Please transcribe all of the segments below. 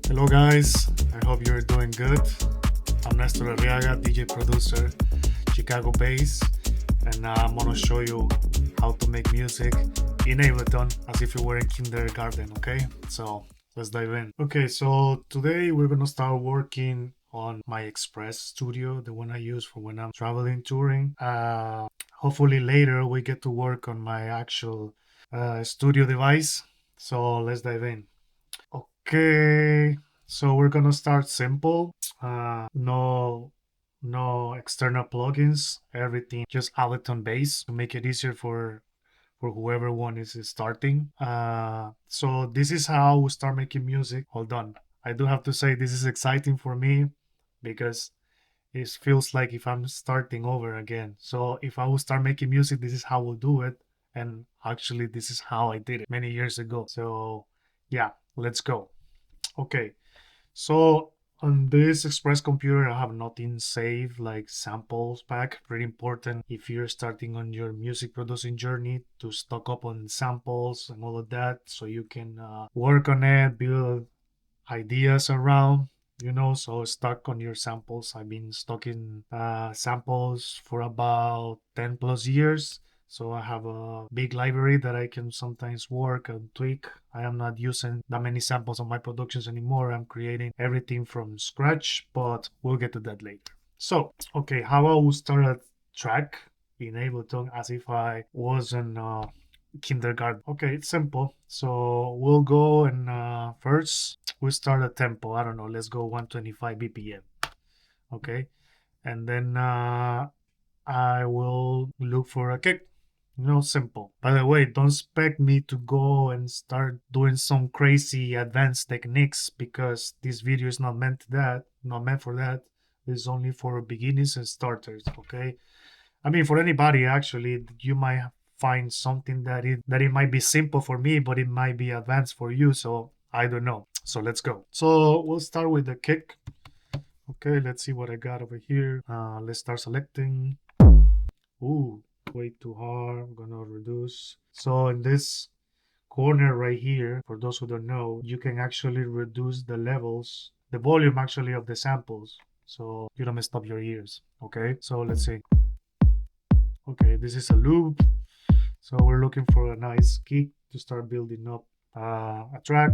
Hello guys, I hope you're doing good. I'm Nestor Arriaga, DJ producer, Chicago based, and I'm gonna show you how to make music in Ableton as if you were in kindergarten, okay? So let's dive in. Okay, so today we're gonna start working on my Express Studio, the one I use for when I'm traveling touring. Hopefully later we get to work on my actual studio device. So let's dive in. Okay, so we're gonna start simple. No external plugins. Everything just Ableton based to make it easier for whoever one is starting. So this is how we start making music. Hold on, I do have to say this is exciting for me because it feels like if I'm starting over again. So if I will start making music, this is how we'll do it. And actually, this is how I did it many years ago. So yeah, let's go. Okay, so on this Express computer, I have nothing saved like samples pack. Pretty important if you're starting on your music producing journey to stock up on samples and all of that so you can work on it, build ideas around. So stuck on your samples. I've been stocking samples for about 10 plus years. So I have a big library that I can sometimes work and tweak. I am not using that many samples on my productions anymore. I'm creating everything from scratch, but we'll get to that later. So, okay, how I will start a track in Ableton as if I was in kindergarten. Okay, it's simple. So we'll go and first we start a tempo. I don't know, let's go 125 BPM. Okay, and then I will look for a kick. Simple. By the way, don't expect me to go and start doing some crazy advanced techniques because this video is not meant to that, not meant for that. It's only for beginners and starters, okay? I mean, for anybody actually, you might find something that it might be simple for me, but it might be advanced for you. So I don't know. So let's go. So we'll start with the kick. Okay, let's see what I got over here. Let's start selecting. Ooh, way too hard. I'm gonna reduce. So in this corner right here, for those who don't know, you can actually reduce the levels, the volume actually of the samples. So you don't mess up your ears. Okay, so let's see. Okay, this is a loop. So we're looking for a nice kick to start building up a track.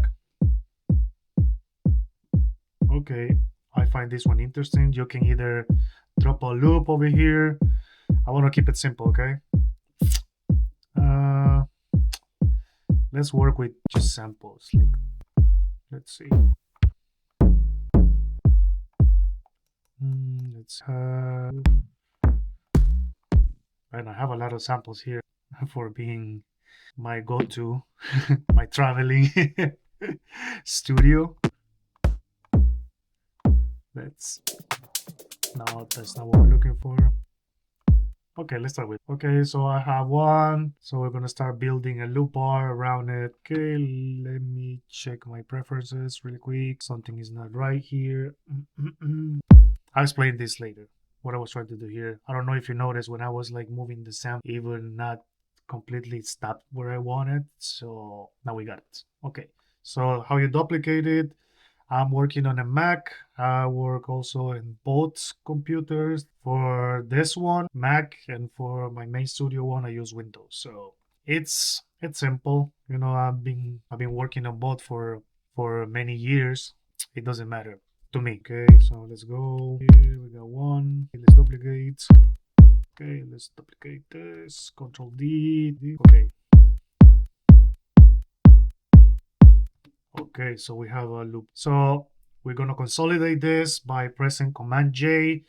Okay, I find this one interesting. You can either drop a loop over here. I want to keep it simple, okay? Let's work with just samples. Like, let's see. Let's and I have a lot of samples here for being my go-to, my traveling studio. That's not what we're looking for. Okay, let's start with. Okay, so I have one. So we're gonna start building a loop bar around it. Okay, let me check my preferences really quick. Something is not right here. I'll explain this later. What I was trying to do here. I don't know if you noticed when I was like moving the sample, even not completely stopped where I wanted. So now we got it. Okay. So how you duplicate it? I'm working on a Mac. I work also in both computers. For this one, Mac, and for my main studio one, I use Windows. So it's simple. I've been working on both for many years. It doesn't matter to me. Okay, so let's go. Here we got one. Okay, let's duplicate. Okay, let's duplicate this. Control D. Okay. Okay, so we have a loop. So we're gonna consolidate this by pressing Command J.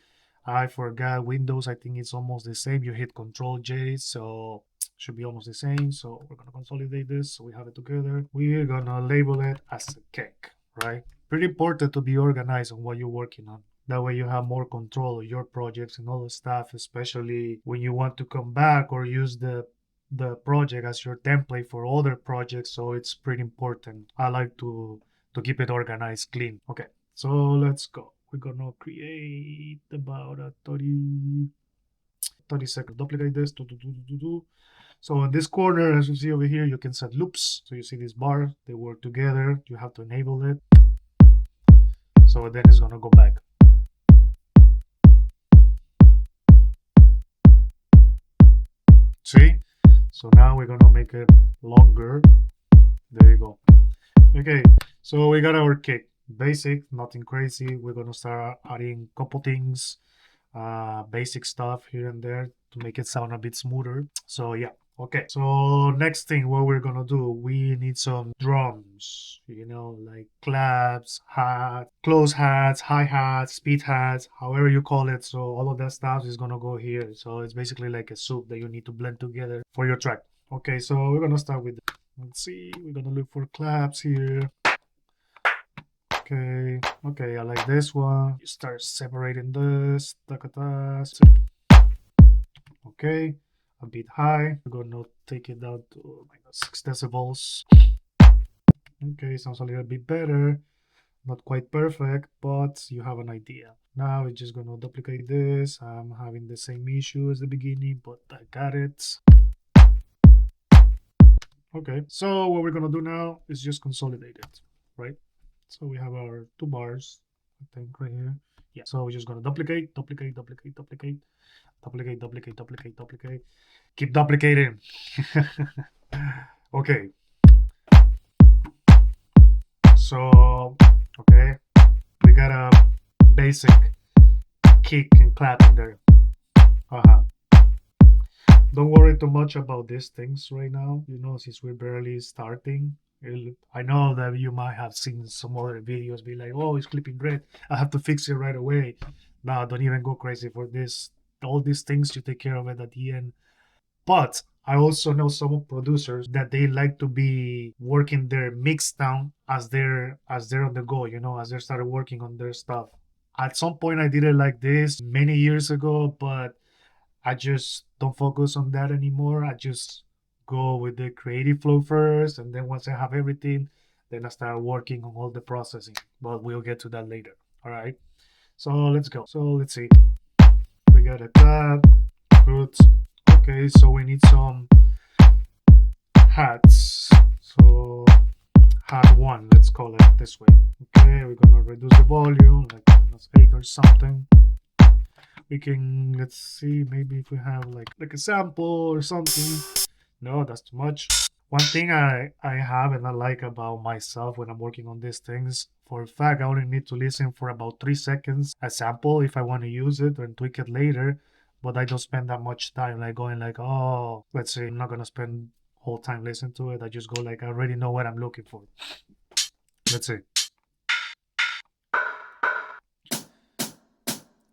I forgot Windows, I think it's almost the same. You hit Control J, so should be almost the same. So we're gonna consolidate this so we have it together. We're gonna label it as a cake, right? Pretty important to be organized on what you're working on. That way you have more control of your projects and all the stuff, especially when you want to come back or use the project as your template for other projects. So it's pretty important. I like to keep it organized, clean. Okay, so let's go. We're gonna create about a 30 second duplicate this. So in this corner, as you see over here, you can set loops. So you see this bar, they work together. You have to enable it. So then it's gonna go back. See? So now we're gonna make it longer. There you go. Okay, so we got our kick. Basic, nothing crazy. We're gonna start adding couple things, basic stuff here and there to make it sound a bit smoother. So yeah, okay. So next thing, what we're gonna do, we need some drums. You know, like claps, hat, close hats, hi hats, speed hats, however you call it. So all of that stuff is gonna go here. So it's basically like a soup that you need to blend together for your track. Okay, so we're gonna start with. Let's see. We're gonna look for claps here. Okay, okay, I like this one. You start separating this. Okay, a bit high. We're gonna take it down to oh my God, 6 decibels. Okay, sounds a little bit better. Not quite perfect, but you have an idea. Now we're just gonna duplicate this. I'm having the same issue as the beginning, but I got it. Okay, so what we're gonna do now is just consolidate it, right? So we have our 2 bars, I think, right here. Yeah. So we're just gonna duplicate, duplicate, duplicate, duplicate, duplicate, duplicate, duplicate, duplicate. Keep duplicating. Okay. So okay, we got a basic kick and clap in there. Uh-huh. Don't worry too much about these things right now, you know, since we're barely starting. I know that you might have seen some other videos be like, oh, it's clipping red. I have to fix it right away. No, don't even go crazy for this. All these things you take care of it at the end. But I also know some producers that they like to be working their mix down as they're on the go, you know, as they started working on their stuff. At some point I did it like this many years ago, but I just don't focus on that anymore. I just go with the creative flow first, and then once I have everything, then I start working on all the processing. But we'll get to that later. All right. So let's go. So let's see. We got a tab. Good. Okay. So we need some hats. So hat one. Let's call it this way. Okay. We're gonna reduce the volume like -8 or something. We can, let's see, maybe if we have like a sample or something. No, that's too much. One thing I have and I like about myself when I'm working on these things, for a fact, I only need to listen for about 3 seconds a sample if I want to use it and tweak it later. But I don't spend that much time like going like, oh, let's say I'm not gonna spend whole time listening to it. I just go like I already know what I'm looking for. Let's see.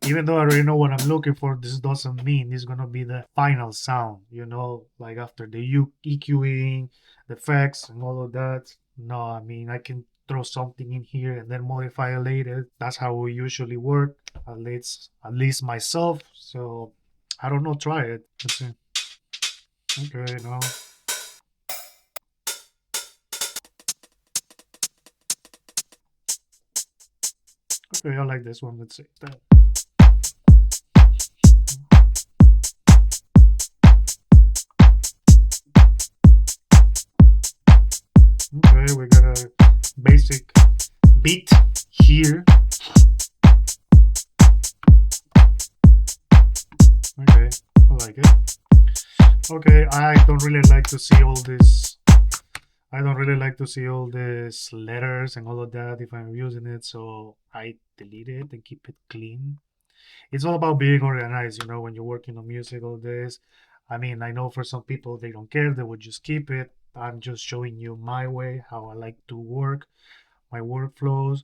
Even though I already know what I'm looking for, this doesn't mean this is gonna be the final sound, you know, like after the EQing, the effects and all of that. No, I mean I can throw something in here and then modify it later. That's how we usually work, at least myself. So I don't know, try it. Let's see. Okay, no. Okay, I like this one. Let's see. Okay, we got a basic beat here. Okay, I like it. Okay, I don't really like to see all this. I don't really like to see all these letters and all of that if I'm using it, so I delete it and keep it clean. It's all about being organized, you know, when you're working on music all this. I mean, I know for some people they don't care, they would just keep it. I'm just showing you my way, how I like to work, my workflows.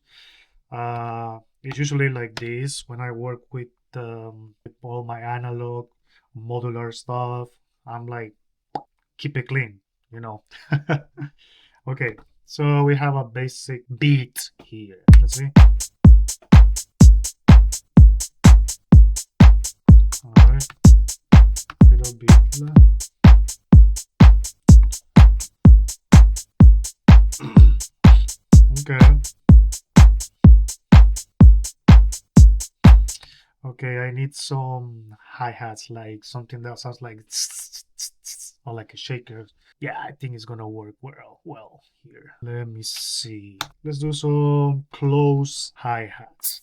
It's usually like this when I work with all my analog, modular stuff. I'm like, keep it clean, you know. Okay, so we have a basic beat here. Let's see. All right, little bit. Okay. Okay, I need some hi-hats, like something that sounds like or like a shaker. Yeah, I think it's gonna work well here. Let me see. Let's do some close hi-hats.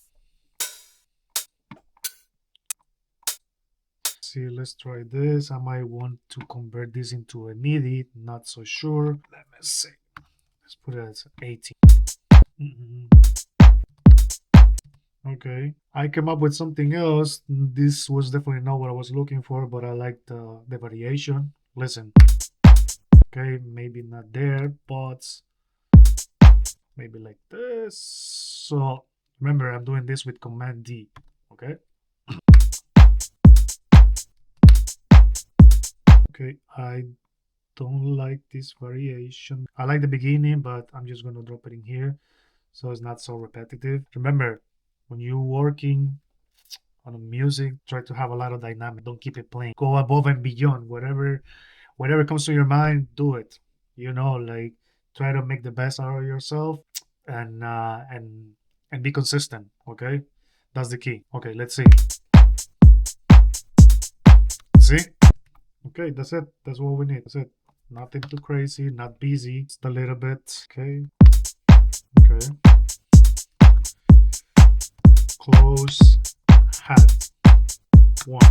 See, let's try this. I might want to convert this into a MIDI, not so sure. Let me see. Let's put it as 18. Okay, I came up with something else. This was definitely not what I was looking for, but I like the variation. Listen. Okay, maybe not there, but maybe like this. So remember, I'm doing this with Command D. Okay. Okay, I don't like this variation. I like the beginning, but I'm just gonna drop it in here so it's not so repetitive. Remember, when you're working on a music, try to have a lot of dynamic. Don't keep it plain. Go above and beyond. Whatever comes to your mind, do it. Like try to make the best out of yourself and be consistent. Okay, that's the key. Okay, let's see. See? Okay, that's it. That's what we need. That's it. Nothing too crazy, not busy. Just a little bit. Okay. Okay. Close hat. One.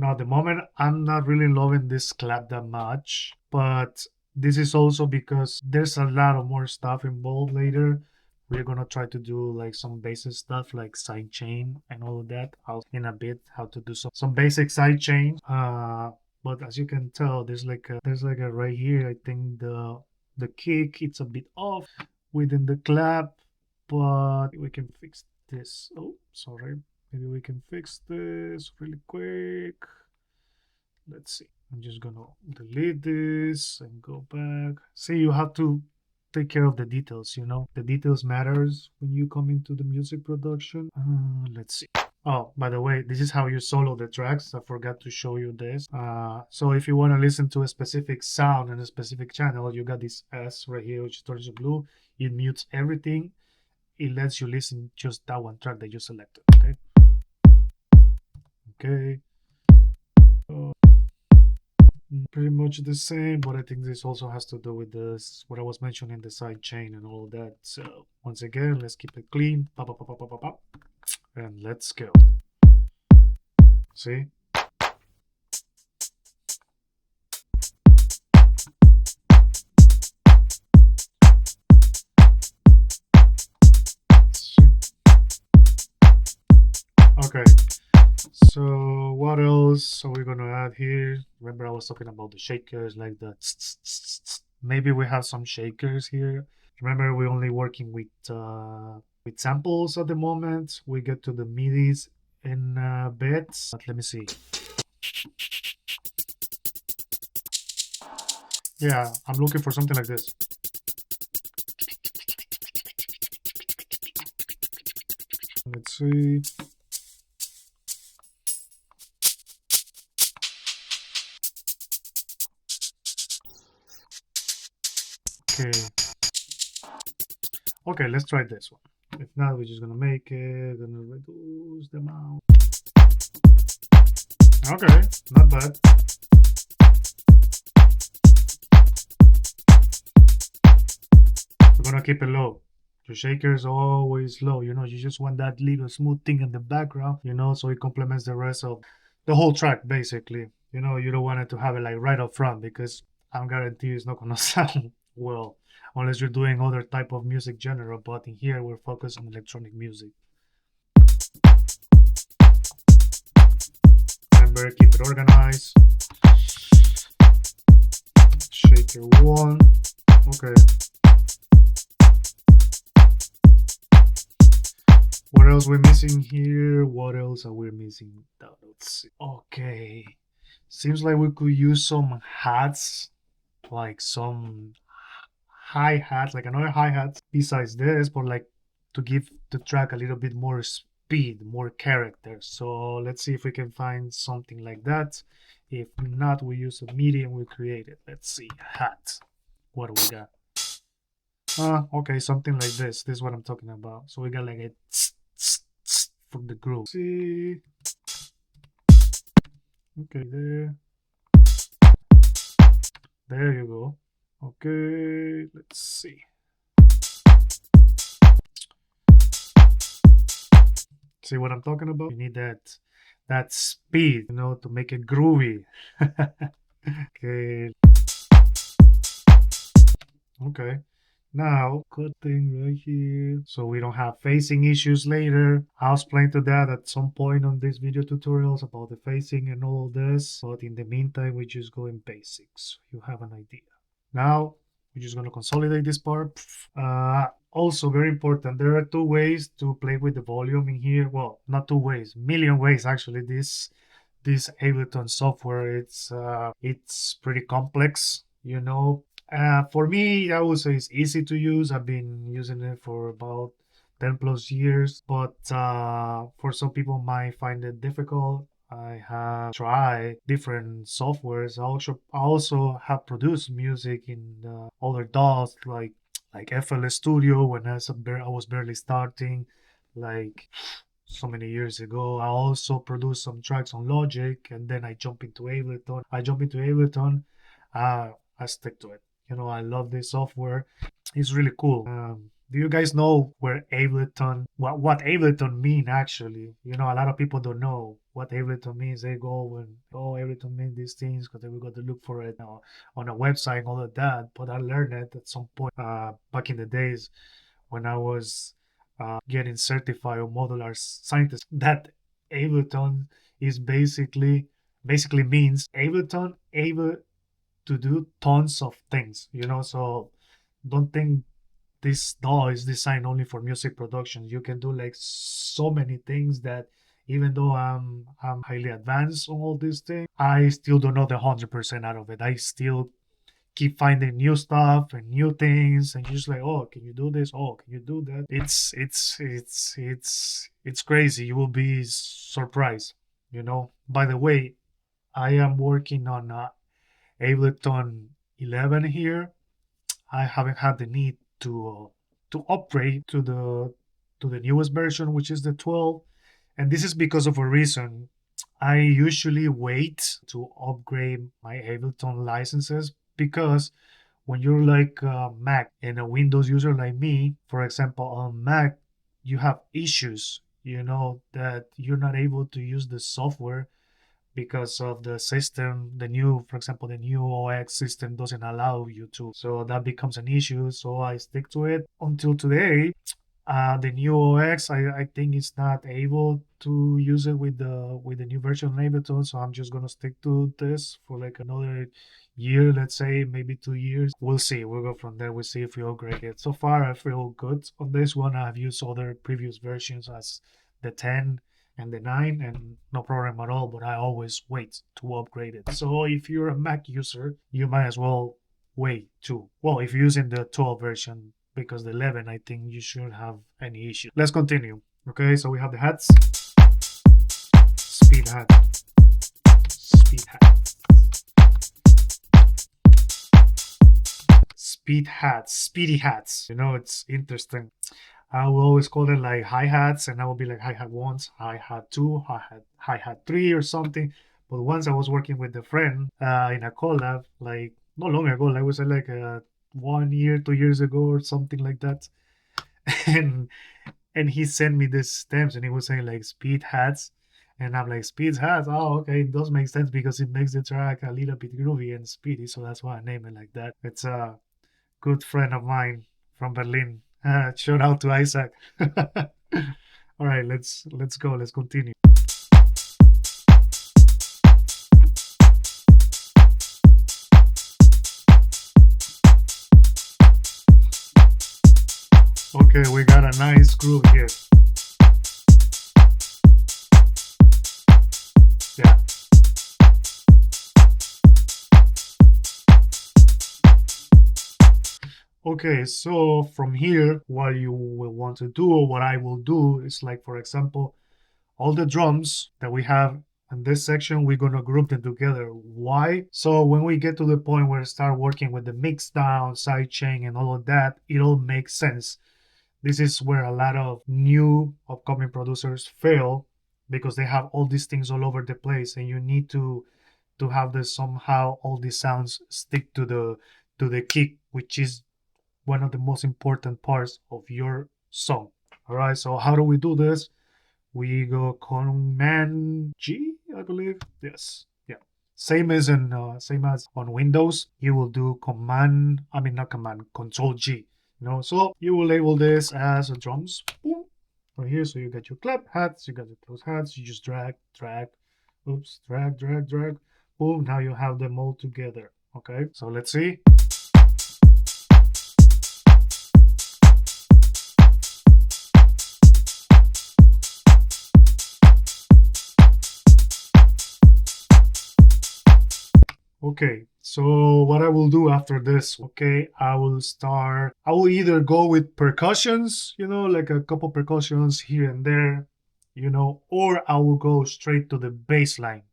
At the moment, I'm not really loving this clap that much, but this is also because there's a lot of more stuff involved later. We're gonna try to do like some basic stuff like side chain and all of that. I'll in a bit how to do some basic side chain. But as you can tell, there's like a right here. I think the kick it's a bit off within the clap, but we can fix this. Oh, sorry. Maybe we can fix this really quick. Let's see. I'm just gonna delete this and go back. See, you have to take care of the details. The details matters when you come into the music production. Let's see. Oh, by the way, this is how you solo the tracks. I forgot to show you this. So if you want to listen to a specific sound and a specific channel, you got this S right here, which turns to blue. It mutes everything. It lets you listen just that one track that you selected. Okay. Okay. Pretty much the same, but I think this also has to do with this, what I was mentioning, the side chain and all of that. So once again, let's keep it clean. Pop, pop, pop, pop, pop, pop, and let's go. See? Okay. So what else are we gonna add here? Remember I was talking about the shakers, like the maybe we have some shakers here. Remember we're only working with samples at the moment. We get to the MIDIs in a bit. But let me see. Yeah, I'm looking for something like this. Let's see. Okay. Okay, let's try this one. If not, we're just gonna make it, gonna reduce the amount. Okay, not bad. We're gonna keep it low. The shaker is always low, you just want that little smooth thing in the background, so it complements the rest of the whole track, basically. You don't want it to have it like right up front because I'm guarantee it's not gonna sound well unless you're doing other type of music genre, but in here we're focused on electronic music. Remember, keep it organized. Shaker 1. Okay. What else we're missing here? What else are we missing? Let's see. Okay. Seems like we could use some hats, like some hi-hats, like another hi-hat besides this, but like to give the track a little bit more speed, more character. So let's see if we can find something like that. If not, we use a MIDI and we create it. Let's see. Hat. What do we got? Okay, something like this. This is what I'm talking about. So we got like a for the groove. See, okay, there you go. Okay, let's see. See what I'm talking about? You need that speed, to make it groovy. Okay, okay. Now, good thing right here, so we don't have phasing issues later. I'll explain to that at some point on this video tutorials about the phasing and all this. But in the meantime, we just go in basics. You have an idea. Now, we're just going to consolidate this part. Also, very important, there are two ways to play with the volume in here. Well, not two ways, million ways actually. This Ableton software, it's pretty complex, For me, I would say it's easy to use. I've been using it for about 10 plus years, but for some people might find it difficult. I have tried different softwares. I also have produced music in other DAWs like FL Studio when I was barely starting, like so many years ago. I also produced some tracks on Logic, and then I jump into Ableton. I stick to it. I love this software. It's really cool. Do you guys know what Ableton mean actually? A lot of people don't know what Ableton means. They go and, oh, Ableton means these things because we got to look for it on a website and all of that. But I learned it at some point back in the days when I was getting certified or modular scientist. That Ableton is basically means Ableton able to do tons of things, so don't think this DAW is designed only for music production. You can do like so many things that even though I'm highly advanced on all these things, I still don't know the 100% out of it. I still keep finding new stuff and new things, and you're just like, oh, can you do this? Oh, can you do that? It's crazy. You will be surprised. By the way, I am working on Ableton 11 here. I haven't had the need to upgrade to the newest version, which is the 12, and this is because of a reason. I usually wait to upgrade my Ableton licenses because when you're like a Mac and a Windows user like me, for example, on Mac, you have issues, that you're not able to use the software because of the system. For example, the new OX system doesn't allow you to. So that becomes an issue. So I stick to it until today. The new OX, I think it's not able to use it with the new version of Ableton, so I'm just gonna stick to this for like another year, let's say, maybe 2 years. We'll see. We'll go from there. We'll see if we upgrade it. So far, I feel good on this one. I've used other previous versions as the 10 and the 9, and no problem at all. But I always wait to upgrade it. So if you're a Mac user, you might as well wait too. Well, if you're using the 12 version, because the 11, I think you shouldn't have any issue. Let's continue. Okay, so we have the hats. Speed hat. Speed hat. Speed hats. Speedy hats. It's interesting. I will always call them like hi-hats, and I will be like hi-hat 1, hi-hat 2, hi-hat 3 or something. But once I was working with a friend in a collab, like not long ago, like was like 1 year, 2 years ago or something like that. And he sent me these stamps, and he was saying like speed hats, and I'm like, speed hats, oh okay, it does make sense because it makes the track a little bit groovy and speedy, so that's why I name it like that. It's a good friend of mine from Berlin. Shout out to Isaac. All right, let's go, let's continue. Okay, we got a nice groove here. Yeah. Okay, so from here, what you will want to do, or what I will do, is like, for example, all the drums that we have in this section, we're going to group them together. Why? So when we get to the point where we start working with the mix down, sidechain, and all of that, it all makes sense. This is where a lot of new upcoming producers fail because they have all these things all over the place, and you need to have this somehow all these sounds stick to the kick, which is one of the most important parts of your song. All right, so how do we do this? We go Command G, I believe. Yes, yeah. Same as on Windows. You will do Command. I mean not Command, Control G. So you will label this as a drums. Boom, right here. So you got your clap hats, you got your close hats. You just drag, drag. Oops, drag, drag, drag. Boom. Now you have them all together. Okay. So let's see. Okay, so what I will do after this, okay, I will either go with percussions, like a couple percussions here and there, or I will go straight to the bass line,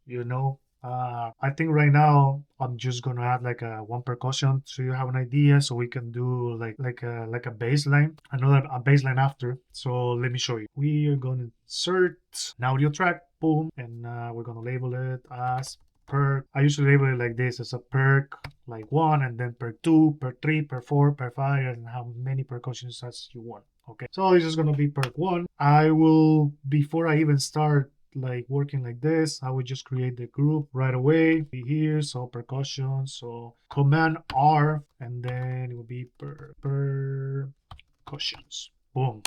you know. I think right now I'm just gonna add like a one percussion so you have an idea, so we can do like a bass line, a bass line after. So let me show you. We are gonna insert an audio track, boom, and we're gonna label it as perk. I usually label it like this: as a perk like 1, and then perk 2, perk 3, perk 4, perk 5, and how many percussions as you want. Okay, so this is gonna be perk 1. I will, before I even start like working like this, I would just create the group right away here. So percussion, so Command R, and then it will be percussions. Boom.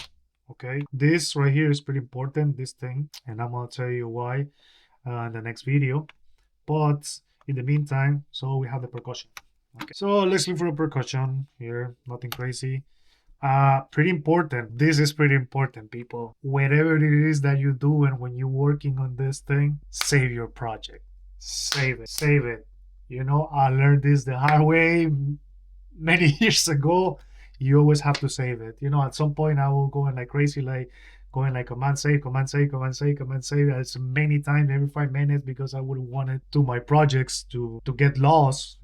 Okay, this right here is pretty important, this thing, and I'm gonna tell you why in the next video. But in the meantime, so we have the percussion. Okay, so let's look for a percussion here. Nothing crazy. Pretty important. This is pretty important, people. Whatever it is that you do, and when you're working on this thing, save your project. Save it. Save it. I learned this the hard way many years ago. You always have to save it. At some point I will go in like crazy, like going like command save, command save, command save, command save. It's many times every 5 minutes because I wouldn't want it to my projects to get lost.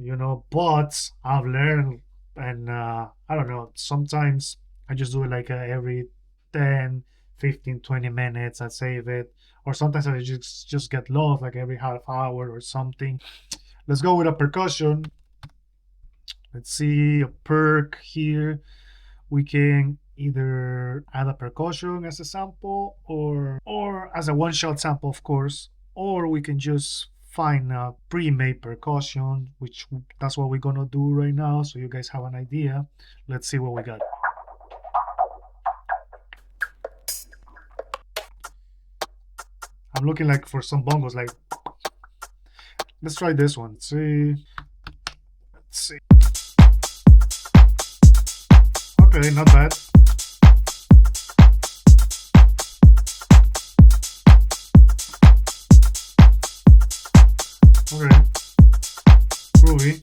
But I've learned, and I don't know. Sometimes I just do it like every 10, 15, 20 minutes. I save it, or sometimes I just get lost like every half hour or something. Let's go with a percussion. Let's see a perk here. We can either add a percussion as a sample or as a one-shot sample, of course, or we can just find a pre-made percussion, which that's what we're gonna do right now, so you guys have an idea. Let's see what we got. I'm looking like for some bongos, like let's try this one. Let's see. Okay, not bad. Okay, groovy.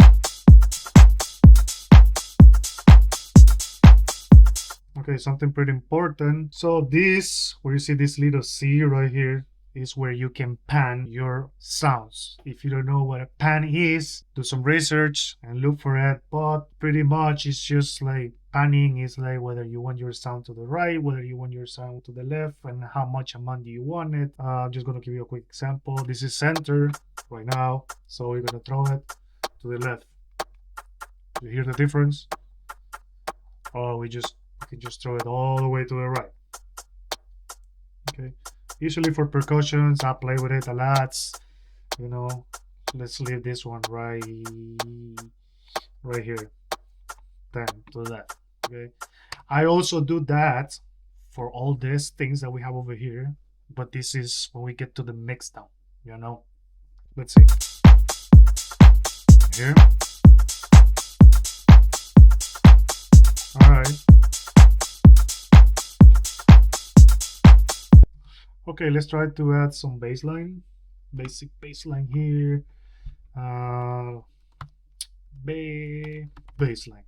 Okay, something pretty important. So this, where you see this little C right here, is where you can pan your sounds. If you don't know what a pan is, do some research and look for it. But pretty much it's just like panning is like whether you want your sound to the right, whether you want your sound to the left, and how much amount do you want it. I'm just gonna give you a quick example. This is center right now, so we're gonna throw it to the left. You hear the difference? Oh, we can just throw it all the way to the right. Okay. Usually for percussions, I play with it a lot. Let's leave this one right here. Then do that. Okay. I also do that for all these things that we have over here, but this is when we get to the mix down. Let's see. Here. All right. Okay, let's try to add some bassline. Basic bassline here. Bassline.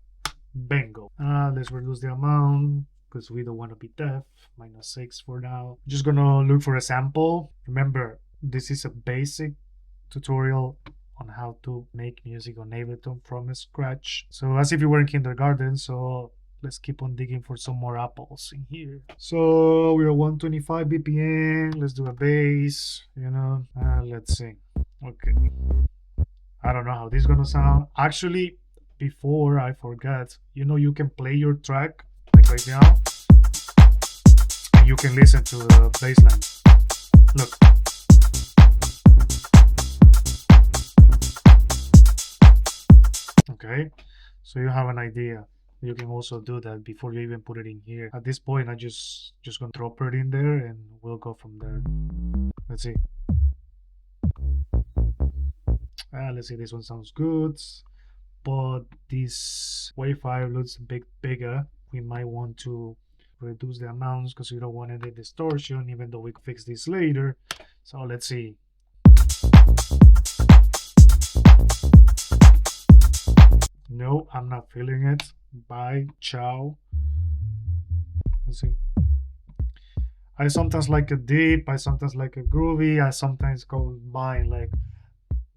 Bingo. Let's reduce the amount because we don't want to be deaf. -6 for now. Just gonna look for a sample. Remember, this is a basic tutorial on how to make music on Ableton from scratch. So as if you were in kindergarten. So let's keep on digging for some more apples in here. So we're 125 BPM. Let's do a bass, you know. Let's see. Okay. I don't know how this is gonna sound. Actually, before I forget, you know, you can play your track like right now, and you can listen to the bass line. Look. Okay, so you have an idea. You can also do that before you even put it in here. At this point, I just gonna drop it in there, and we'll go from there. Let's see. Let's see. This one sounds good, but this wave looks a bit bigger. We might want to reduce the amounts because we don't want any distortion, even though we can fix this later. So let's see. No, I'm not feeling it. Bye, ciao. Let's see. I sometimes like a deep, I sometimes like a groovy, I sometimes go by like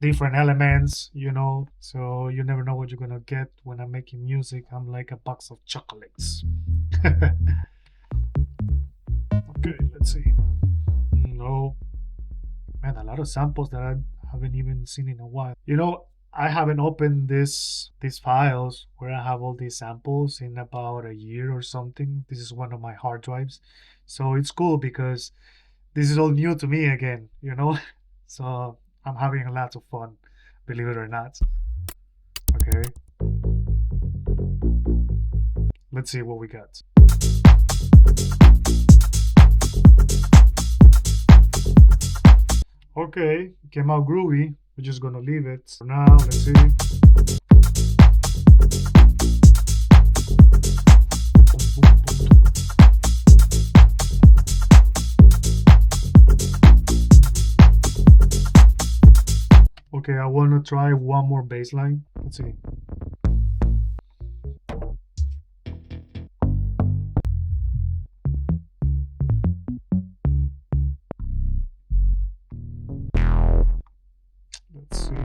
different elements, you know, so you never know what you're gonna get when I'm making music. I'm like a box of chocolates. Okay, let's see. No, man, a lot of samples that I haven't even seen in a while. You know, I haven't opened these files where I have all these samples in about a year or something. This is one of my hard drives, so it's cool because this is all new to me again, you know. So I'm having a lot of fun, believe it or not. Okay, let's see what we got. Okay, came out groovy. We're just gonna leave it for now. Let's see. Okay, I wanna try one more bass line. Let's see. Let's see.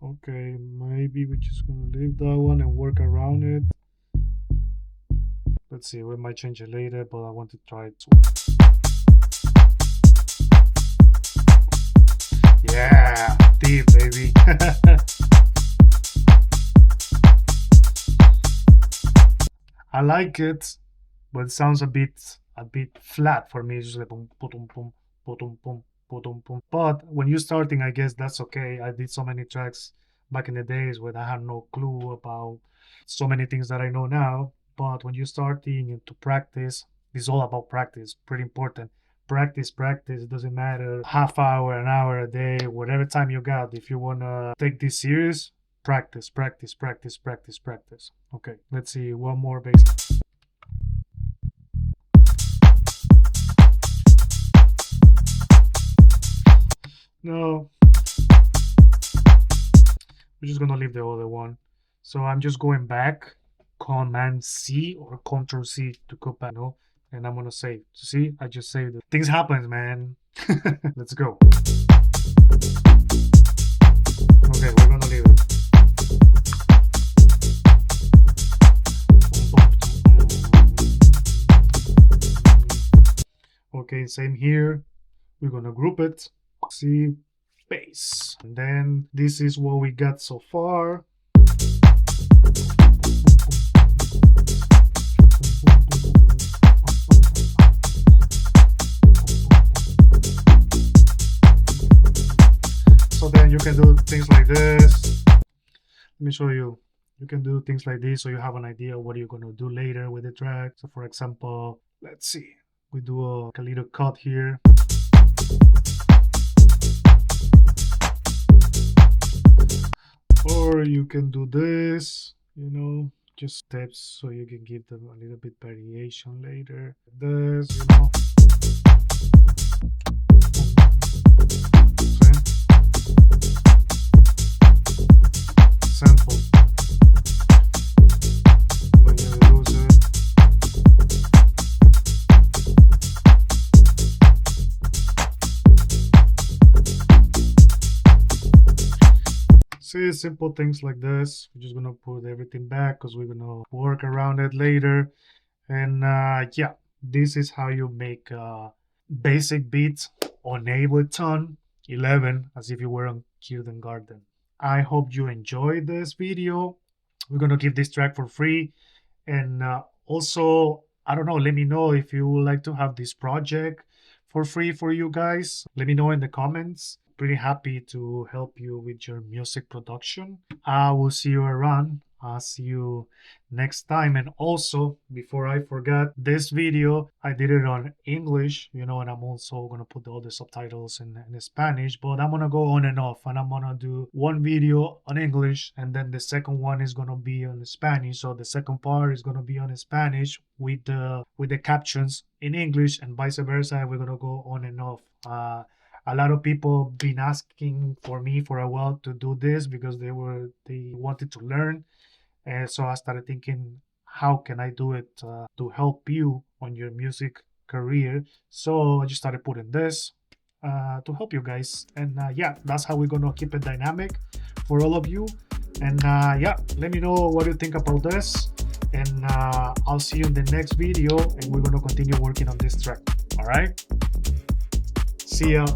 Okay, maybe we're just gonna leave that one and work around it. Let's see, we might change it later, but I want to try it too. Yeah, deep, baby. I like it, but it sounds a bit flat for me. It's just like boom, boom, boom, boom, boom, boom, boom. But when you're starting, I guess that's okay. I did so many tracks back in the days when I had no clue about so many things that I know now. But when you're starting into practice, it's all about practice. Pretty important. Practice, practice. It doesn't matter. Half hour, an hour a day, whatever time you got. If you wanna take this serious, practice, practice, practice, practice, practice. Okay, let's see one more bass. No, we're just gonna leave the other one. So I'm just going back, Command C or Control C to go back, no? And I'm gonna save. See, I just saved it. Things happen, man. Let's go. Okay, we're gonna leave it. Okay, same here. We're gonna group it. See, bass. And then this is what we got so far. So then you can do things like this. Let me show you. You can do things like this so you have an idea of what you're going to do later with the track. So for example, let's see. We do a little cut here. Or you can do this, you know, just steps so you can give them a little bit variation later. This, you know. Sample. When you lose it. See, simple things like this. We're just gonna put everything back because we're gonna work around it later. And yeah, this is how you make basic beats on Ableton 11 as if you were on kindergarten. I hope you enjoyed this video. We're gonna give this track for free. And also, I don't know, let me know if you would like to have this project for free for you guys. Let me know in the comments. Pretty happy to help you with your music production. I will see you around. I'll see you next time. And also, before I forget, this video, I did it on English, you know, and I'm also going to put all the subtitles in Spanish, but I'm going to go on and off, and I'm going to do one video on English, and then the second one is going to be on Spanish. So the second part is going to be on Spanish with the captions in English, and vice versa. We're going to go on and off. A lot of people been asking for me for a while to do this because they wanted to learn. And so I started thinking, how can I do it to help you on your music career? So I just started putting this to help you guys. And yeah, that's how we're going to keep it dynamic for all of you. And yeah, let me know what you think about this. And I'll see you in the next video. And we're going to continue working on this track. All right? See ya.